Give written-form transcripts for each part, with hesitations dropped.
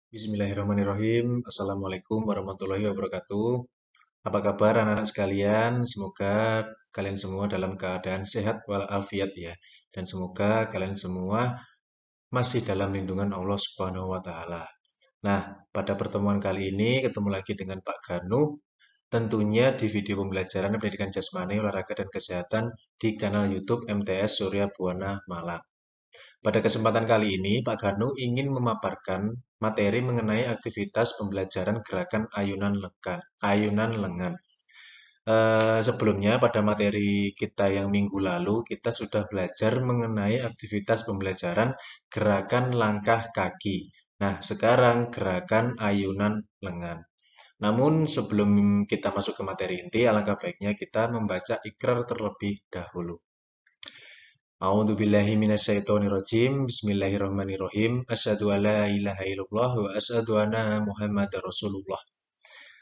Bismillahirrahmanirrahim. Assalamualaikum warahmatullahi wabarakatuh. Apa kabar anak-anak sekalian? Semoga kalian semua dalam keadaan sehat walafiat ya. Dan semoga kalian semua masih dalam lindungan Allah Subhanahu wa taala. Nah, pada pertemuan kali ini ketemu lagi dengan Pak Ganu, tentunya di video pembelajaran pendidikan jasmani, olahraga dan kesehatan di kanal YouTube MTS Surya Buana Malang. Pada kesempatan kali ini, Pak Ganu ingin memaparkan materi mengenai aktivitas pembelajaran gerakan ayunan lengan. Sebelumnya, pada materi kita yang minggu lalu, kita sudah belajar mengenai aktivitas pembelajaran gerakan langkah kaki. Nah, sekarang gerakan ayunan lengan. Namun, sebelum kita masuk ke materi inti, alangkah baiknya kita membaca ikrar terlebih dahulu. A'udzu billahi minasyaitonir rajim. Bismillahirrahmanirrahim. Asyhadu an la ilaha illallah wa asyhadu anna Muhammadar Rasulullah.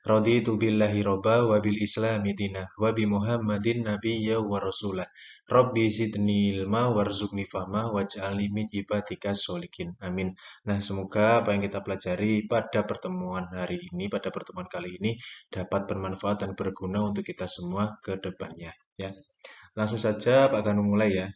Raditu billahi robba wa bil islami dinah wa bi Muhammadin nabiyya wa rasulah. Rabbi zidni ilma warzuqni fahma waj'alni min ibadika sholihin. Amin. Nah, semoga apa yang kita pelajari pada pertemuan hari ini, pada pertemuan kali ini dapat bermanfaat dan berguna untuk kita semua ke depannya, ya. Langsung saja Pak Ganu mulai ya.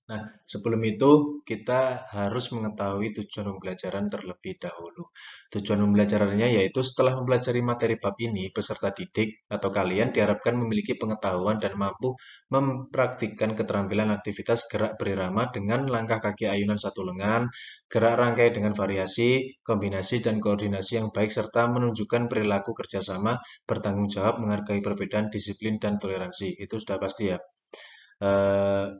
Nah, sebelum itu kita harus mengetahui tujuan pembelajaran terlebih dahulu. Tujuan pembelajarannya yaitu setelah mempelajari materi bab ini, peserta didik atau kalian diharapkan memiliki pengetahuan dan mampu mempraktikkan keterampilan aktivitas gerak berirama dengan langkah kaki ayunan satu lengan, gerak rangkai dengan variasi, kombinasi, dan koordinasi yang baik, serta menunjukkan perilaku kerjasama, bertanggung jawab, menghargai perbedaan, disiplin, dan toleransi. Itu sudah pasti ya.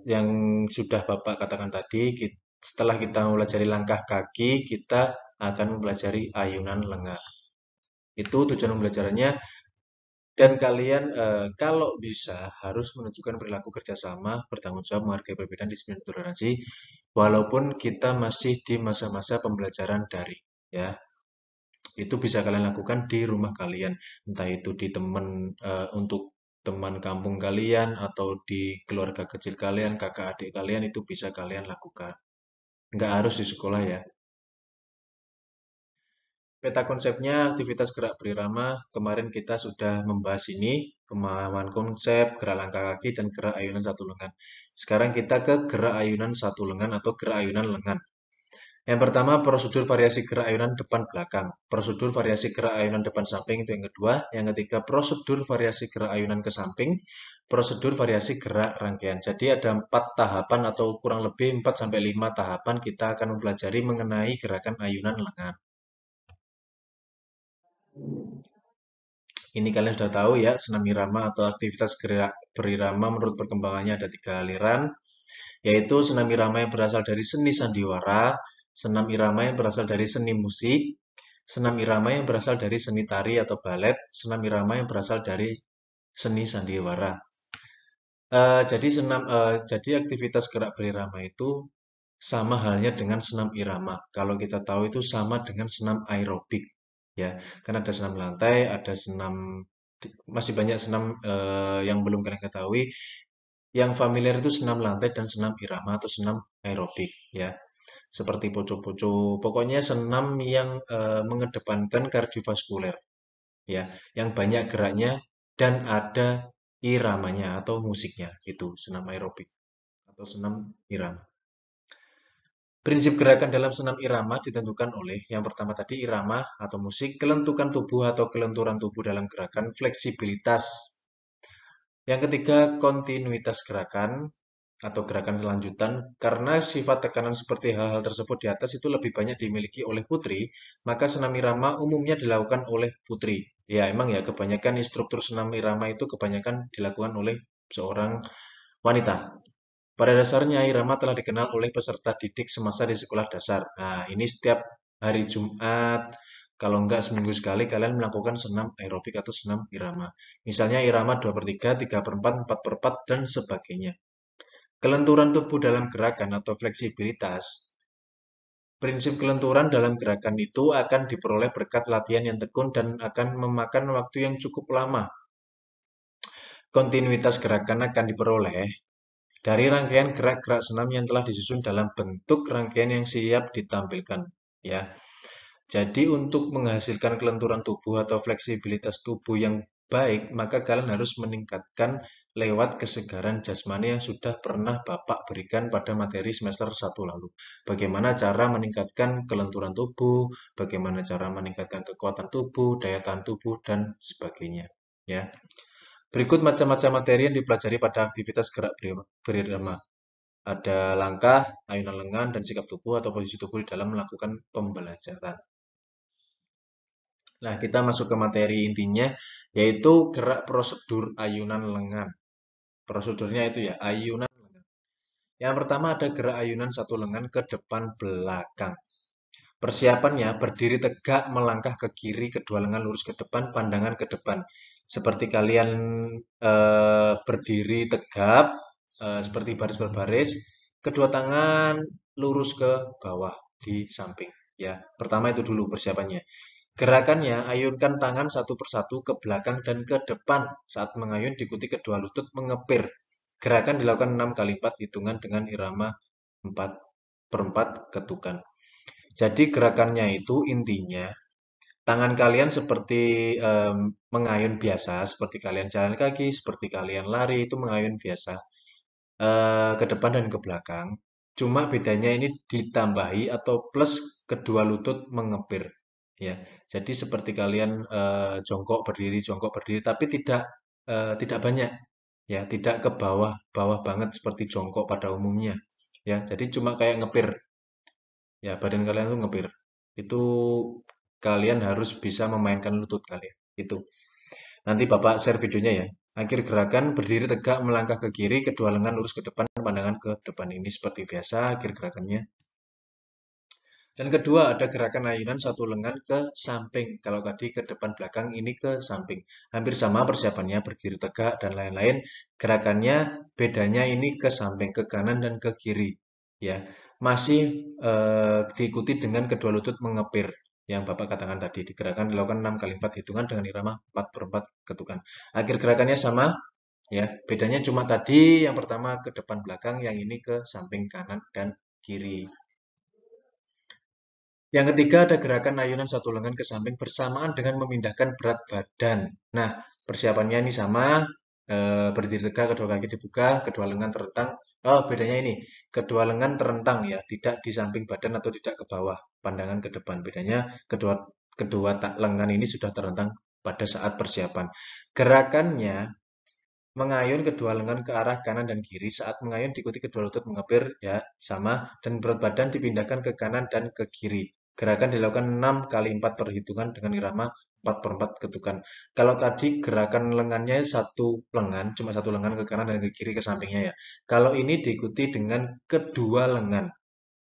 Yang sudah Bapak katakan tadi, setelah kita mempelajari langkah kaki, kita akan mempelajari ayunan lengan. Itu tujuan pembelajarannya. Dan kalian kalau bisa harus menunjukkan perilaku kerjasama, bertanggung jawab, menghargai perbedaan, disiplin, dan toleransi, walaupun kita masih di masa-masa pembelajaran daring, ya. Itu bisa kalian lakukan di rumah kalian, entah itu di teman untuk teman kampung kalian atau di keluarga kecil kalian, kakak adik kalian itu bisa kalian lakukan. Nggak harus di sekolah ya. Peta konsepnya aktivitas gerak berirama, kemarin kita sudah membahas ini, pemahaman konsep, gerak langkah kaki, dan gerak ayunan satu lengan. Sekarang kita ke gerak ayunan satu lengan atau gerak ayunan lengan. Yang pertama, prosedur variasi gerak ayunan depan belakang. Prosedur variasi gerak ayunan depan samping itu yang kedua. Yang ketiga, prosedur variasi gerak ayunan ke samping. Prosedur variasi gerak rangkaian. Jadi ada 4 tahapan atau kurang lebih 4 sampai 5 tahapan kita akan mempelajari mengenai gerakan ayunan lengan. Ini kalian sudah tahu ya, senam irama atau aktivitas gerak berirama menurut perkembangannya ada 3 aliran, yaitu senam irama yang berasal dari seni sandiwara, senam irama yang berasal dari seni musik, senam irama yang berasal dari seni tari atau balet, senam irama yang berasal dari seni sandiwara. Jadi aktivitas gerak berirama itu sama halnya dengan senam irama. Kalau kita tahu itu sama dengan senam aerobik, ya. Karena ada senam lantai, ada senam masih banyak senam yang belum kalian ketahui. Yang familiar itu senam lantai dan senam irama atau senam aerobik, ya. Seperti poco-poco, pokoknya senam yang mengedepankan kardiovaskuler, ya, yang banyak geraknya dan ada iramanya atau musiknya, itu senam aerobik atau senam irama. Prinsip gerakan dalam senam irama ditentukan oleh yang pertama tadi irama atau musik, kelentukan tubuh atau kelenturan tubuh dalam gerakan, fleksibilitas. Yang ketiga, kontinuitas gerakan atau gerakan selanjutan. Karena sifat tekanan seperti hal-hal tersebut di atas itu lebih banyak dimiliki oleh putri, maka senam irama umumnya dilakukan oleh putri. Ya, emang ya kebanyakan instruktur senam irama itu kebanyakan dilakukan oleh seorang wanita. Pada dasarnya, irama telah dikenal oleh peserta didik semasa di sekolah dasar. Nah, ini setiap hari Jumat, kalau enggak seminggu sekali, kalian melakukan senam aerobik atau senam irama. Misalnya irama 2/3, 3/4, 4/4, dan sebagainya. Kelenturan tubuh dalam gerakan atau fleksibilitas. Prinsip kelenturan dalam gerakan itu akan diperoleh berkat latihan yang tekun dan akan memakan waktu yang cukup lama. Kontinuitas gerakan akan diperoleh dari rangkaian gerak-gerak senam yang telah disusun dalam bentuk rangkaian yang siap ditampilkan. ya. Jadi untuk menghasilkan kelenturan tubuh atau fleksibilitas tubuh yang baik, maka kalian harus meningkatkan lewat kesegaran jasmani yang sudah pernah Bapak berikan pada materi semester 1 lalu. Bagaimana cara meningkatkan kelenturan tubuh, bagaimana cara meningkatkan kekuatan tubuh, daya tahan tubuh, dan sebagainya. Ya. Berikut macam-macam materi yang dipelajari pada aktivitas gerak berirama. Ada langkah, ayunan lengan, dan sikap tubuh atau posisi tubuh di dalam melakukan pembelajaran. Nah, kita masuk ke materi intinya, yaitu gerak prosedur ayunan lengan. Prosedurnya itu ya, ayunan lengan. Yang pertama ada gerak ayunan satu lengan ke depan belakang. Persiapannya berdiri tegak, melangkah ke kiri, kedua lengan lurus ke depan, pandangan ke depan. Seperti kalian berdiri tegap, seperti baris berbaris, kedua tangan lurus ke bawah di samping. Ya, pertama itu dulu persiapannya. Gerakannya, ayunkan tangan satu persatu ke belakang dan ke depan. Saat mengayun, diikuti kedua lutut mengepir. Gerakan dilakukan 6 kali 4 hitungan dengan irama 4 per 4 ketukan. Jadi gerakannya itu intinya, tangan kalian seperti mengayun biasa, seperti kalian jalan kaki, seperti kalian lari, itu mengayun biasa. Ke depan dan ke belakang. Cuma bedanya ini ditambahi atau plus kedua lutut mengepir. Ya, jadi seperti kalian jongkok berdiri, tapi tidak banyak, ya, tidak ke bawah bawah banget seperti jongkok pada umumnya. Ya, jadi cuma kayak ngepir. Ya, badan kalian tuh ngepir. Itu kalian harus bisa memainkan lutut kalian. Itu. Nanti Bapak share videonya ya. Akhir gerakan berdiri tegak melangkah ke kiri, kedua lengan lurus ke depan, pandangan ke depan. Ini seperti biasa akhir gerakannya. Dan kedua ada gerakan ayunan satu lengan ke samping. Kalau tadi ke depan belakang, ini ke samping. Hampir sama persiapannya berdiri tegak dan lain-lain. Gerakannya bedanya ini ke samping, ke kanan dan ke kiri. Ya, masih diikuti dengan kedua lutut mengepir yang Bapak katakan tadi. Di gerakan dilakukan 6 kali 4 hitungan dengan irama 4 per 4 ketukan. Akhir gerakannya sama, ya. Bedanya cuma tadi yang pertama ke depan belakang, yang ini ke samping kanan dan kiri. Yang ketiga ada gerakan ayunan satu lengan ke samping bersamaan dengan memindahkan berat badan. Nah, persiapannya ini sama, berdiri tegak, kedua kaki dibuka, kedua lengan terentang. Oh, bedanya ini, kedua lengan terentang ya, tidak di samping badan atau tidak ke bawah, pandangan ke depan. Bedanya kedua kedua lengan ini sudah terentang pada saat persiapan. Gerakannya mengayun kedua lengan ke arah kanan dan kiri. Saat mengayun diikuti kedua lutut mengepir, ya sama. Dan berat badan dipindahkan ke kanan dan ke kiri. Gerakan dilakukan 6 kali 4 perhitungan dengan irama 4 per 4 ketukan. Kalau tadi gerakan lengannya satu lengan, cuma satu lengan ke kanan dan ke kiri ke sampingnya ya. Kalau ini diikuti dengan kedua lengan.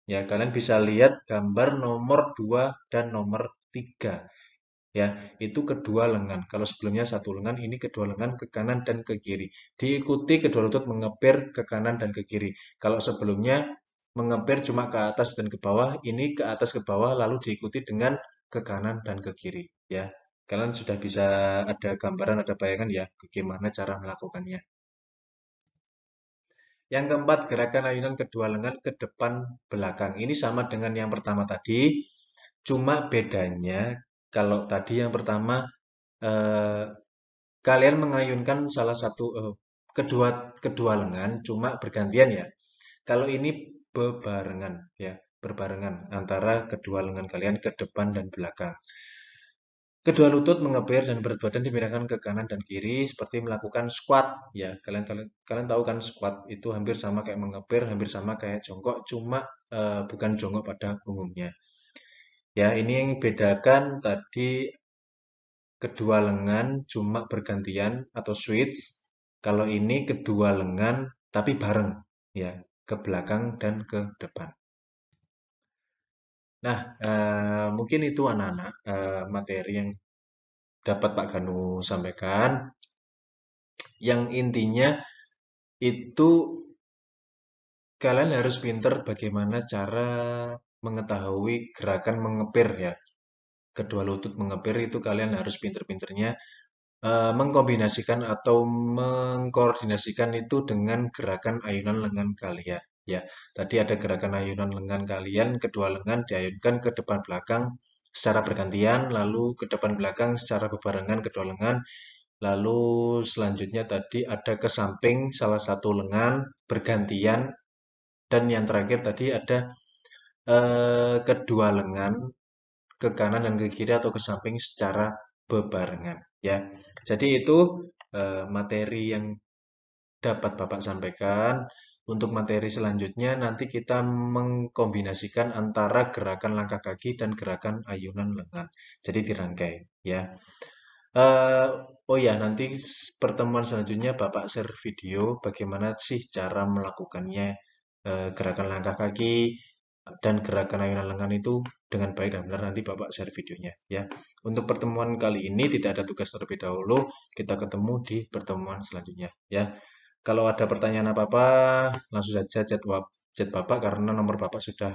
Ya, kalian bisa lihat gambar nomor 2 dan nomor 3. Ya, itu kedua lengan. Kalau sebelumnya satu lengan, ini kedua lengan ke kanan dan ke kiri. Diikuti kedua lutut mengepir ke kanan dan ke kiri. Kalau sebelumnya mengepir cuma ke atas dan ke bawah, ini ke atas ke bawah lalu diikuti dengan ke kanan dan ke kiri. Ya, kalian sudah bisa ada gambaran, ada bayangan ya bagaimana cara melakukannya. Yang keempat, gerakan ayunan kedua lengan ke depan belakang. Ini sama dengan yang pertama tadi, cuma bedanya kalau tadi yang pertama eh, kalian mengayunkan salah satu kedua kedua lengan cuma bergantian ya. Kalau ini bebarengan ya, berbarengan antara kedua lengan kalian ke depan dan belakang. Kedua lutut mengepir dan berat badan dipindahkan ke kanan dan kiri seperti melakukan squat ya. Kalian kalian kalian tahu kan squat itu hampir sama kayak mengepir, hampir sama kayak jongkok, cuma bukan jongkok pada umumnya. Ya, ini yang bedakan tadi kedua lengan cuma bergantian atau switch. Kalau ini kedua lengan tapi bareng ya, ke belakang dan ke depan. Nah, mungkin itu anak-anak materi yang dapat Pak Ganu sampaikan. Yang intinya itu kalian harus pinter bagaimana cara mengetahui gerakan mengepir ya. Kedua lutut mengepir itu kalian harus pinter-pinternya mengkombinasikan atau mengkoordinasikan itu dengan gerakan ayunan lengan kalian. Ya, tadi ada gerakan ayunan lengan kalian, kedua lengan diayunkan ke depan belakang secara bergantian, lalu ke depan belakang secara bebarengan kedua lengan, lalu selanjutnya tadi ada ke samping salah satu lengan bergantian, dan yang terakhir tadi ada kedua lengan ke kanan dan ke kiri atau ke samping secara bebarengan. Ya, jadi itu materi yang dapat Bapak sampaikan. Untuk materi selanjutnya nanti kita mengkombinasikan antara gerakan langkah kaki dan gerakan ayunan lengan. Jadi dirangkai ya. Eh, oh ya, nanti pertemuan selanjutnya Bapak share video bagaimana sih cara melakukannya, gerakan langkah kaki dan gerakan ayunan lengan itu dengan baik dan benar. Nanti Bapak share videonya ya. Untuk pertemuan kali ini tidak ada tugas terlebih dahulu. Kita ketemu di pertemuan selanjutnya ya. Kalau ada pertanyaan apa-apa, langsung saja chat Bapak karena nomor Bapak sudah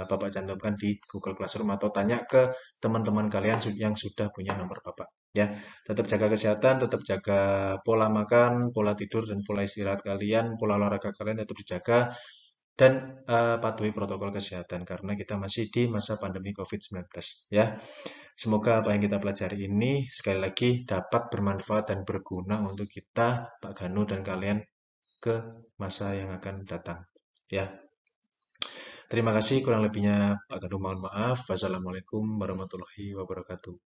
Bapak cantumkan di Google Classroom, atau tanya ke teman-teman kalian yang sudah punya nomor Bapak. Ya, tetap jaga kesehatan, tetap jaga pola makan, pola tidur, dan pola istirahat kalian, pola olahraga kalian tetap dijaga, dan patuhi protokol kesehatan karena kita masih di masa pandemi COVID-19 ya. Semoga apa yang kita pelajari ini sekali lagi dapat bermanfaat dan berguna untuk kita, Pak Ganu, dan kalian ke masa yang akan datang. Ya, terima kasih. Kurang lebihnya Pak Ganu mohon maaf. Wassalamualaikum warahmatullahi wabarakatuh.